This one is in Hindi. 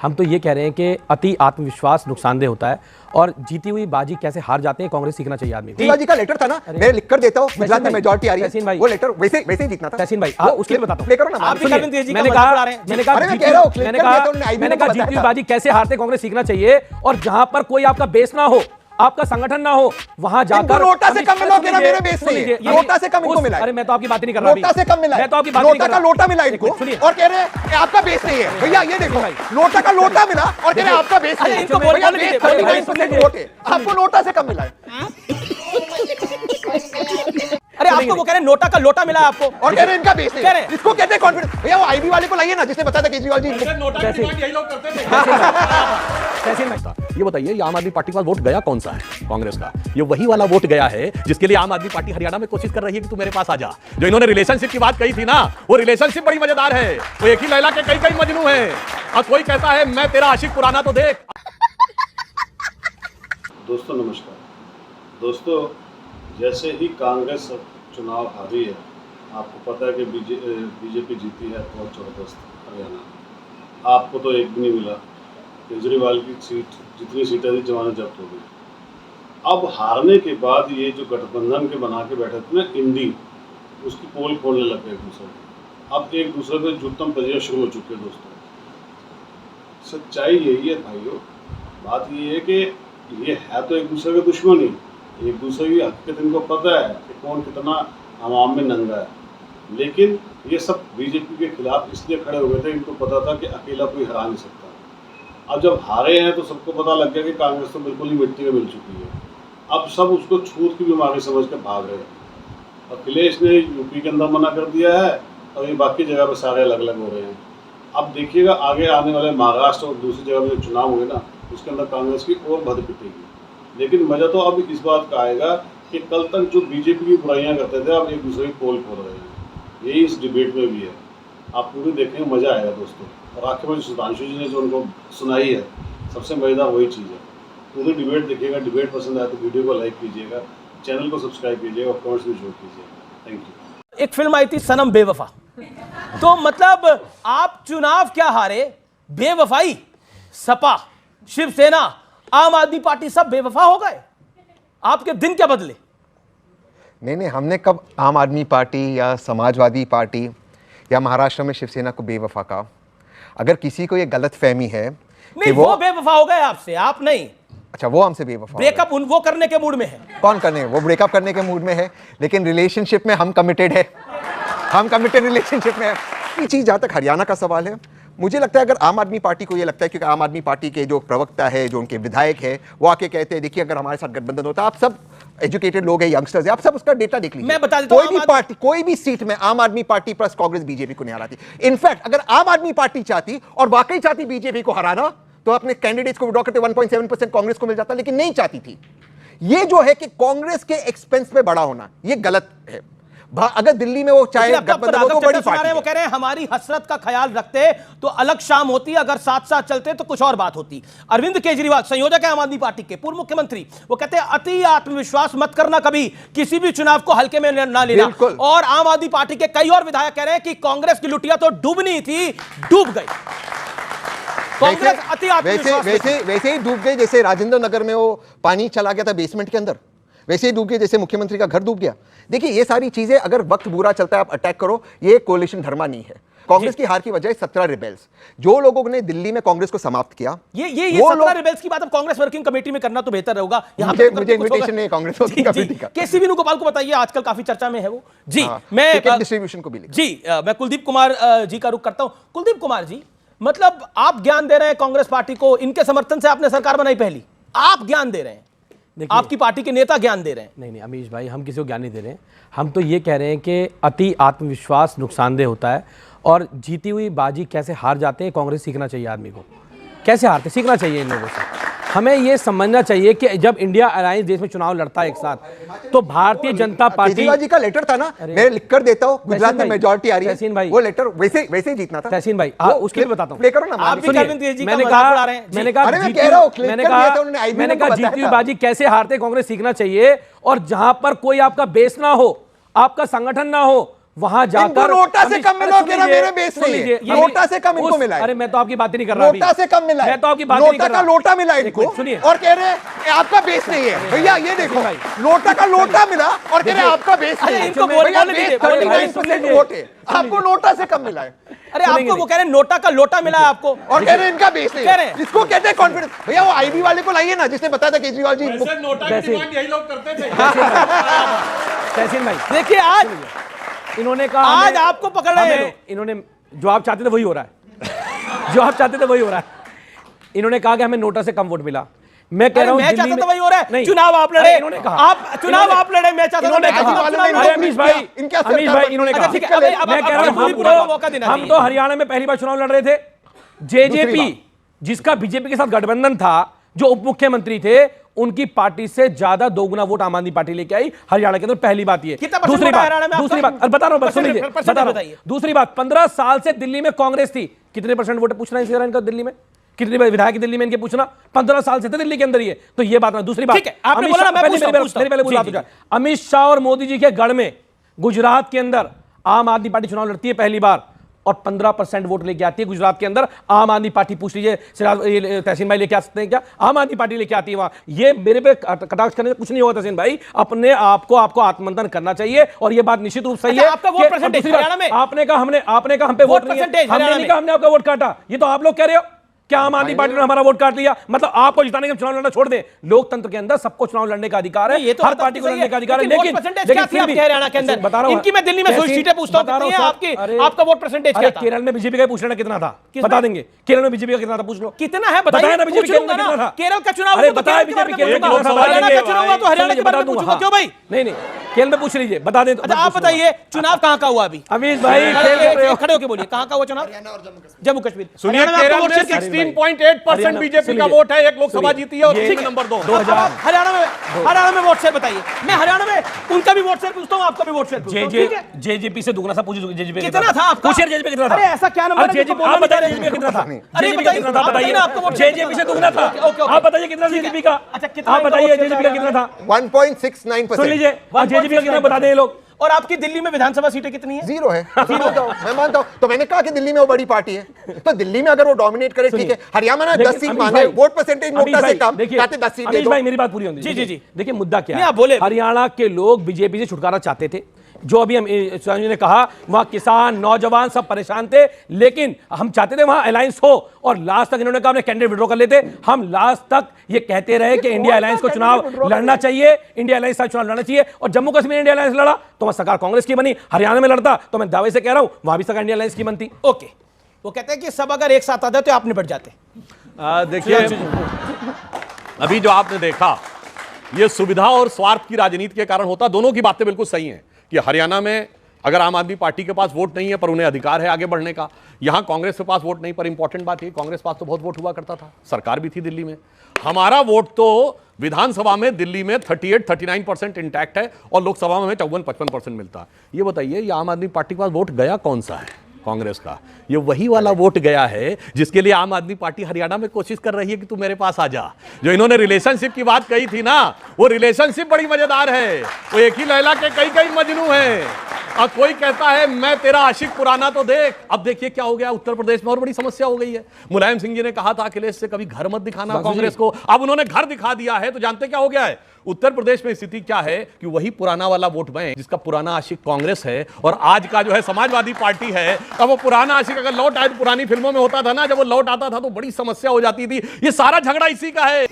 हम तो ये कह रहे हैं कि अति आत्मविश्वास नुकसानदेह होता है और जीती हुई बाजी कैसे हार जाते हैं कांग्रेस सीखना चाहिए आदमी को। शिवाजी का लेटर था ना, मैं लिख कर देता हूं, गुजरात में मेजॉरिटी आ रही है, वो लेटर वैसे ही जीतना था। तहसीन भाई उसके लिए बताता हूं, प्ले करो ना। मैंने कहा जीती हुई बाजी कैसे हारते कांग्रेस सीखना चाहिए और जहां पर कोई आपका बेस ना हो, आपका संगठन ना हो, वहां जाकर नोटा से कम मिला ना, मेरे बेस नहीं है, नोटा से कम इनको मिला। अरे मैं तो आपकी बात नहीं कर रहा, नोटा से कम मिला, मैं तो आपकी बात नहीं कर रहा। नोटा का लोटा मिला इनको और कह रहे हैं आपका बेस नहीं है। भैया ये देखो, नोटा का लोटा मिला और कह रहे हैं आपका बेस नहीं है। भैया बेस 39% वोट है, आपको नोटा से कम मिला है। अरे आपको वो कह रहे हैं नोटा का लोटा मिला आपको और कह रहे हैं इनका बेस नहीं है। इसको कहते हैं कॉन्फिडेंस। भैया वो आईबी वाले को लाइए ना, जिसने बताया था केजरीवाल जी यही लोग करते थे। ये बताइए, ये आम आदमी पार्टी का वोट गया कौन सा है कांग्रेस का? ये वही वाला वोट गया है जिसके लिए आम आदमी पार्टी हरियाणा में कोशिश कर रही है कि तू मेरे पास आ जा। जो इन्होंने रिलेशनशिप की बात कही थी ना, वो रिलेशनशिप बड़ी मजेदार है। वो एक ही लैला के कई कई मजनू हैं। और कोई कहता है मैं तेरा आशिक पुराना तो देख। दोस्तों नमस्कार। दोस्तों, जैसे ही कांग्रेस चुनाव हारी है, आपको पता है कि बीजेपी जीती है बहुत जबरदस्त हरियाणा। आपको तो एक भी नहीं मिला। केजरीवाल की सीट जितनी सीटें थी जमानत जब्त हो गई। अब हारने के बाद ये जो गठबंधन के बना के बैठे थे ना इंडी, उसकी पोल खोलने लग गए एक दूसरे को। अब एक दूसरे पे जुटम पजिया शुरू हो चुके हैं। दोस्तों सच्चाई यही है भाइयों। बात ये है कि ये है तो एक दूसरे के दुश्मन ही, एक दूसरे की हकीकत इनको पता है कि कौन कितना आवाम में नंगा है। लेकिन ये सब बीजेपी के खिलाफ इसलिए खड़े हुए थे, इनको पता था कि अकेला कोई हरा नहीं सकता। अब जब हारे हैं तो सबको पता लग गया कि कांग्रेस तो बिल्कुल ही मिट्टी में मिल चुकी है। अब सब उसको छूत की बीमारी समझ के भाग रहे हैं। अखिलेश ने यूपी के अंदर मना कर दिया है और ये बाकी जगह पर सारे अलग अलग हो रहे हैं। अब देखिएगा आगे आने वाले महाराष्ट्र और दूसरी जगह में जो चुनाव हुए ना, उसके अंदर कांग्रेस की और भद पिटेगी। लेकिन मज़ा तो अब इस बात का आएगा कि कल तक जो बीजेपी की बुराइयां करते थे, अब एक दूसरे की पोल खोल रहे हैं। यही इस डिबेट में भी है। आप पूरी देखेंगे, मज़ा आएगा दोस्तों। और आखिर में सुधांशु जी ने जो उनको सुनाई है, सबसे मज़ेदार वही चीज़ है। पूरी डिबेट देखिएगा। डिबेट पसंद आए तो वीडियो को लाइक कीजिएगा, चैनल को सब्सक्राइब कीजिएगा और कमेंट्स में जोड़ कीजिएगा। Thank you. एक फिल्म आई थी सनम बेवफा, तो मतलब आप चुनाव क्या हारे, बेवफाई, सपा, शिवसेना, आम आदमी पार्टी सब बेवफा हो गए। आपके दिन क्या बदले? नहीं, हमने कब आम आदमी पार्टी या समाजवादी पार्टी या महाराष्ट्र में शिवसेना को बेवफा कहा? अगर किसी को ये गलत फहमी है नहीं, वो बेवफा हो गए आपसे, आप नहीं। अच्छा, वो हमसे बेवफा ब्रेकअप वो करने के मूड में है। कौन करने? वो ब्रेकअप करने के मूड में है, लेकिन रिलेशनशिप में हम कमिटेड है। हम कमिटेड रिलेशनशिप में है। ये चीज़ जहाँ तक हरियाणा का सवाल है, मुझे लगता है अगर आम आदमी पार्टी को ये लगता है, क्योंकि आम आदमी पार्टी के जो प्रवक्ता है, जो उनके विधायक है, वो आके कहते हैं देखिए अगर हमारे साथ गठबंधन होता है, आप सब एजुकेटेड लोग हैं, यंगस्टर्स हैं, आप सब उसका डेटा देख लीजिए। मैं बता देता हूं, कोई भी पार्टी, कोई भी सीट में आम आदमी पार्टी प्लस कांग्रेस बीजेपी को नहीं हराती। इनफैक्ट अगर आम आदमी पार्टी चाहती और वाकई चाहती बीजेपी को हराना, तो अपने कैंडिडेट्स को विड्रॉ करते 1.7% कांग्रेस को मिल जाता, लेकिन नहीं चाहती थी। ये जो है कि कांग्रेस के एक्सपेंस पे बड़ा होना, ये गलत है। अगर दिल्ली में वो चाहे गठबंधन हो तो बड़ी पार्टी है। वो कह रहे हैं हमारी हसरत का ख्याल रखते तो अलग शाम होती, अगर साथ साथ चलते तो कुछ और बात होती। अरविंद केजरीवाल संयोजक है आम आदमी पार्टी के, पूर्व मुख्यमंत्री, वो कहते हैं अति आत्मविश्वास मत करना, कभी किसी भी चुनाव को हल्के में ना लेना। और आम आदमी पार्टी के कई और विधायक कह रहे हैं कि कांग्रेस की लुटिया तो डूबनी थी, डूब गई। कांग्रेस अति आत्मविश्वास वैसे ही डूब गई जैसे राजेंद्र नगर में वो पानी चला गया था बेसमेंट के अंदर, वैसे ही डूब गए जैसे मुख्यमंत्री का घर डूब गया। देखिए ये सारी चीजें अगर वक्त बुरा चलता है आप अटैक करो, ये कोalition धर्मा नहीं है। कांग्रेस की हार की वजह 17 रिबेल्स, जो लोगों ने दिल्ली में कांग्रेस को समाप्त किया। ये 17 रिबेल्स की बात अब कांग्रेस वर्किंग कमेटी में करना तो बेहतर होगा। यहाँ पे मुझे इन्विटेशन नहीं है कांग्रेस वर्किंग कमेटी का। केसी वेणुगोपाल को बताइए, आजकल काफी चर्चा में है वो जी। मैं टिकट डिस्ट्रीब्यूशन को भी जी, मैं कुलदीप कुमार जी का रुख करता हूं। कुलदीप कुमार जी, मतलब आप ज्ञान दे रहे हैं कांग्रेस पार्टी को, इनके समर्थन से आपने सरकार बनाई पहली, आप ज्ञान दे रहे हैं, आपकी पार्टी के नेता ज्ञान दे रहे हैं। नहीं अमीश भाई, हम किसी को ज्ञान नहीं दे रहे हैं। हम तो ये कह रहे हैं कि अति आत्मविश्वास नुकसानदेह होता है और जीती हुई बाजी कैसे हार जाते हैं कांग्रेस सीखना चाहिए आदमी को। कैसे हारते सीखना चाहिए इन लोगों से। हमें ये समझना चाहिए कि जब इंडिया अलायंस देश में चुनाव लड़ता है एक साथ, तो भारतीय जनता पार्टी, केजरीवाल जी का लेटर था ना, मैं लिख कर देता हूं, गुजरात में मेजॉरिटी आ रही है, तहसीन भाई, वो लेटर वैसे ही जीतना था। तहसीन भाई उसके लिए बताता हूं, प्ले करो ना। मैंने कहा जीती हुई बाजी कैसे हारते कांग्रेस सीखना चाहिए और जहां पर कोई आपका बेस ना हो, आपका संगठन ना हो, वहां जाकर नोटा से कम मिला, कह रहा मेरे बेस सुन नहीं है। लीजिए, नोटा से कम इनको मिला है। अरे मैं तो आपकी बात ही नहीं कर रहा अभी। नोटा से कम मिला है। मैं तो आपकी बात ही नहीं नोटा कर का रहा। लोटा मिला इनको, सुनिए। और कह रहे हैं आपका बेस नहीं है। भैया ये देखो, लोटा का लोटा मिला और कह रहे हैं आपका बेस नहीं है। इनको भैया बोलने दीजिए, बेस 39% वोट है, आपको नोटा से कम मिला है अरे आपको वो कह रहे हैं नोटा का लोटा मिला है आपको, और कह रहे हैं इनका बेस नहीं कह रहे हैं। है। इसको कहते हैं कॉन्फिडेंस। भैया वो आईबी वाले को लाइए ना, जिसने बताया था केजरीवाल जी वैसे नोटा की डिमांड यही लोग करते थे। तहसीन भाई, देखिए आज इन्होंने कहा आज हमें- आपको पकड़ रहे हमें हैं। इन्होंने जो आप चाहते थे वही हो रहा है। जो आप चाहते थे वही हो रहा है। इन्होंने कहा कि हमें नोटा से कम वोट मिला। मैं कह रहा हूं मैं दिल्ली चाहता में था वही हो रहा है। नहीं, चुनाव आप अरे लड़े, इन्होंने कहा, आप चुनाव आप लड़े, मैं चाहता था इन्होंने मैं कहा, चुनाव वाले लड़ूं। ने अमीश भाई, इनके अमीश भाई इन्होंने अच्छा, कहा, ठीक है, अब मैं कह रहा हूं पूरी हम पूरा मौका देना हम चाहिए। तो हरियाणा में पहली बार चुनाव लड़ रहे थे। जेजेपी जिसका बीजेपी के साथ गठबंधन था, जो उप मुख्यमंत्री थे, उनकी पार्टी से ज्यादा दोगुना वोट आम आदमी पार्टी लेके आई हरियाणा के अंदर। पहली बात ये। कितना परसेंट दूसरी वोट हरियाणा में बात, दूसरी आपका? बात, अरे बता रहा हूं, बस सुन लीजिए, परसेंट बता रहा हूं। बताइए। दूसरी बात, 15 साल से दिल्ली में कांग्रेस थी। कितने परसेंट वोट पूछना है इनका दिल्ली में? कितने विधायक दिल्ली में इनके पूछना? 15 साल से थे दिल्ली के अंदर ये। तो ये बात ना। दूसरी बात, ठीक है, आपने अमित बोला ना, शाह- मैं पहले पूछता मेरी हूं, मेरी पहले पूरी बात जी, हो जाए। अमित शाह और मोदी जी के गढ़ में गुजरात के अंदर आम आदमी पार्टी चुनाव लड़ती है पहली बार और 15% वोट लेके आती है गुजरात के अंदर। आम आदमी पार्टी, पूछ लीजिए तहसीन भाई लेके आ सकते हैं क्या? आम आदमी पार्टी लेके आती है वहां। ये मेरे पे कटाक्ष करने से कुछ नहीं होगा तहसीन भाई। अपने आपको आत्ममंथन करना चाहिए और ये बात निश्चित रूप से अच्छा, है आपका वोट कि- परसेंटेज दूसरी बात, हरियाणा में? आपने कहा हम पे वोट नहीं है। परसेंटेज हमने हरियाणा नहीं में? कहा हमने आपका वोट काटा। ये तो आप लोग कह रहे हो क्या आम आदमी पार्टी ने हमारा वोट काट लिया? मतलब आपको जिताने के चुनाव लड़ना छोड़ दें। लोकतंत्र के अंदर सबको चुनाव लड़ने का अधिकार है, ये तो हर बात पार्टी को सही लड़ने का अधिकार है। लेकिन लेकिन वोट परसेंटेज क्या थी फिर भी- आपके हरियाणा के अंदर? बता रहा हूं, इनकी मैं दिल्ली में सोच सीटें पूछता हूं, बता रहा कितनी है हूं, आपकी? अरे- आपका वोट परसेंटेज अरे क्या था? केरल में बीजेपी का पूछ लेना कितना था, किसमें? बता देंगे। केरल में बीजेपी का कितना था, पूछ लो। कितना है बताइए, बताया ना बीजेपी पूछ केरल में लूंगा कितना ना। था। केरल का चुनाव अरे हुआ तो बताया केरल के बीजेपी बारे में केरल में पूछूंगा। कितना था, हरियाणा बता का देंगे। चुनाव हुआ तो हरियाणा के बता बारे में दूंगा, पूछूंगा। क्यों भाई? नहीं नहीं, केरल में पूछ लीजिए, बता दें तो अच्छा आप बताइए, चुनाव कहाँ का हुआ अभी? अमीश भाई खेल रहे हो। खड़े होके बोलिए, कहाँ का हुआ चुनाव? जम्मू कश्मीर। सुनिए, हरियाणा में आपका केरल वोट में शेयर कितना? 16.8% बीजेपी का वोट है। एक लोकसभा जीती है और ये- सिंह नंबर 2। अब आप हरियाणा में वोट शेयर बताइए। मैं हरियाणा में उनका भी वोट शेयर पूछता हूं, आपका भी वोट शेयर पूछता हूं, ठीक है? जेजेपी से दुगना सा पूछिए। जेजेपी कितना था आपका? पूछिए जेजेपी कितना था? अरे ऐसा क्या नंबर है जिसको बोलना आप नहीं बताइए दे रहे? जेजेपी कितना था? अरे जेजेपी बताइए, कितना था आप बताइए। बताइए ना, आपका वोट शेयर जेजेपी से कितना दुगना था। Okay, okay, okay. आप बताइए कितना ठीक है। जेजेपी का? अच्छा, कितना आप इनका बताइए वोट शेयर जेजेपी का था कितना था? 1.69%। सुन लीजिए, जेजेपी का कितना बता दें ये लोग। और आपकी दिल्ली में विधानसभा सीटें कितनी है? जीरो है। मैं मानता हूं। तो मैंने कहा कि दिल्ली में वो बड़ी पार्टी है, तो दिल्ली में अगर वो डोमिनेट करे ठीक है। हरियाणा में 10 सीट मांगे, वोट परसेंटेज नोटा से कम, कहते 10 सीट दे अमीश दो। भाई मेरी बात पूरी होनी जी, जी, जी। देखिए मुद्दा क्या नहीं, है? आप बोले। हरियाणा के लोग बीजेपी से छुटकारा चाहते थे। जो अभी हम सुनील ने कहा, वहां किसान नौजवान सब परेशान थे, लेकिन हम चाहते थे वहां अलायंस हो। और लास्ट तक इन्होंने कहा अपने कैंडिडेट विड्रॉ कर लेते। हम लास्ट तक ये कहते रहे कि इंडिया अलायंस को चुनाव लड़ना चाहिए, इंडिया अलायंस का चुनाव लड़ना चाहिए। और जम्मू कश्मीर इंडिया अलायंस लड़ा तो वहां सरकार कांग्रेस की बनी। हरियाणा में लड़ता तो मैं दावे से कह रहा हूं वहां भी सरकार इंडिया अलायंस की बनती। ओके, वो कहते हैं कि सब अगर एक साथ आ जाए तो आप निपट जाते। देखिए, अभी जो आपने देखा, ये सुविधा और स्वार्थ की राजनीति के कारण होता। दोनों की बातें बिल्कुल सही हैं कि हरियाणा में अगर आम आदमी पार्टी के पास वोट नहीं है पर उन्हें अधिकार है आगे बढ़ने का। यहां कांग्रेस के पास वोट नहीं, पर इंपॉर्टेंट बात है कांग्रेस पास तो बहुत वोट हुआ करता था, सरकार भी थी दिल्ली में। हमारा वोट तो विधानसभा में दिल्ली में 38-39% इंटैक्ट है और लोकसभा में 54-55% मिलता है। ये बताइए, ये आम आदमी पार्टी के पास वोट गया कौन सा है? कांग्रेस का। ये वही वाला वोट गया है जिसके लिए आम आदमी पार्टी हरियाणा में कोशिश कर रही है कि तू मेरे पास आ जा। जो इन्होंने रिलेशनशिप की बात कही थी ना, वो रिलेशनशिप बड़ी मजेदार है। वो एक ही लैला के कई कई मजनू हैं। और कोई कहता है मैं तेरा आशिक पुराना तो देख। अब देखिए क्या हो गया उत्तर प्रदेश में, और बड़ी समस्या हो गई है। मुलायम सिंह जी ने कहा था अखिलेश से कभी घर मत दिखाना कांग्रेस को, अब उन्होंने घर दिखा दिया है। तो जानते क्या हो गया है उत्तर प्रदेश में? स्थिति क्या है कि वही पुराना वाला वोट बैंक जिसका पुराना आशिक कांग्रेस है और आज का जो है समाजवादी पार्टी है। अब वो पुराना आशिक अगर लौट आए, पुरानी फिल्मों में होता था ना, जब वो लौट आता था तो बड़ी समस्या हो जाती थी। ये सारा झगड़ा इसी का है।